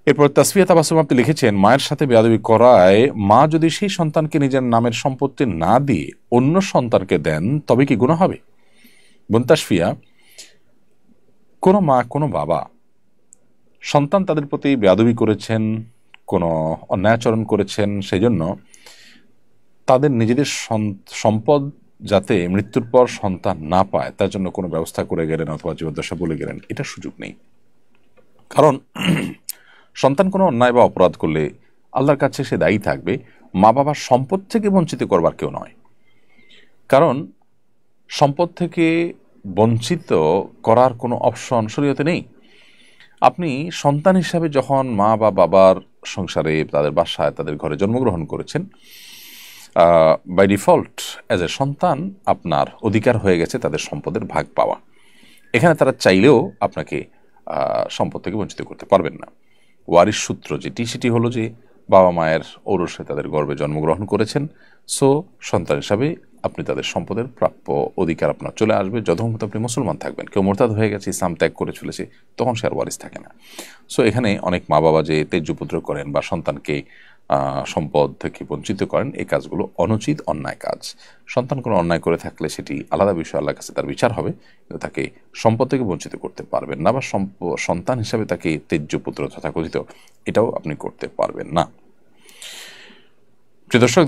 এরপর তাসফিয়া তাবাসসুম আপনি লিখেছেন, মায়ের সাথে বেয়াদবি করায় মা যদি সেই সন্তানকে নিজের নামের সম্পত্তি না দিয়ে অন্য সন্তানকে দেন তবে কি গুনাহ হবে? বোন তাসফিয়া, কোনো মা কোনো বাবা সন্তান তাদের প্রতি বেয়াদবি করেছেন, কোনো অন্যায়াচরণ করেছেন, সেই জন্য তাদের নিজেদের সম্পদ যাতে মৃত্যুর পর সন্তান না পায় তার জন্য কোনো ব্যবস্থা করে গেলেন অথবা জীবদ্দশা বলে গেলেন, এটা সুযোগ নেই। কারণ সন্তান কোনো অন্যায় বা অপরাধ করলে আল্লাহর কাছে সে দায়ী থাকবে, মা বাবার সম্পদ থেকে বঞ্চিত করবার কেউ নয়। কারণ সম্পদ থেকে বঞ্চিত করার কোনো অপশন শরীয়তে নেই। আপনি সন্তান হিসাবে যখন মা বা বাবার সংসারে, তাদের বাসায়, তাদের ঘরে জন্মগ্রহণ করেছেন, বাই ডিফল্ট অ্যাজ এ সন্তান আপনার অধিকার হয়ে গেছে তাদের সম্পদের ভাগ পাওয়া। এখানে তারা চাইলেও আপনাকে সম্পদ থেকে বঞ্চিত করতে পারবেন না। ওয়ারিশ সূত্র যেটি, সেটি হলো যে বাবা মায়ের ঔরসে তাদের গর্ভে জন্মগ্রহণ করেছেন, সো সন্তান হিসাবে আপনি তাদের সম্পদের প্রাপ্য অধিকার আপনার চলে আসবে যতক্ষণ আপনি মুসলমান থাকবেন। কেউ মোরতাদ হয়ে গেছে, ইসলাম ত্যাগ করে চলেছে, তখন সে আর ওয়ারিশ থাকে না। সো এখানে অনেক মা বাবা যে তেজ্যপুত্র করেন বা সন্তানকে সম্পদ থেকে বঞ্চিত করেন, এই কাজগুলো অনুচিত, অন্যায় কাজ। সন্তান কোনো অন্যায় করে থাকলে সেটি আলাদা বিষয়, আল্লাহর কাছে তার বিচার হবে, কিন্তু তাকে সম্পদ থেকে বঞ্চিত করতে পারবেন না, বা সন্তান হিসাবে তাকে তেজ্যপুত্র তথাকথিত এটাও আপনি করতে পারবেন না। প্রিয় দর্শক,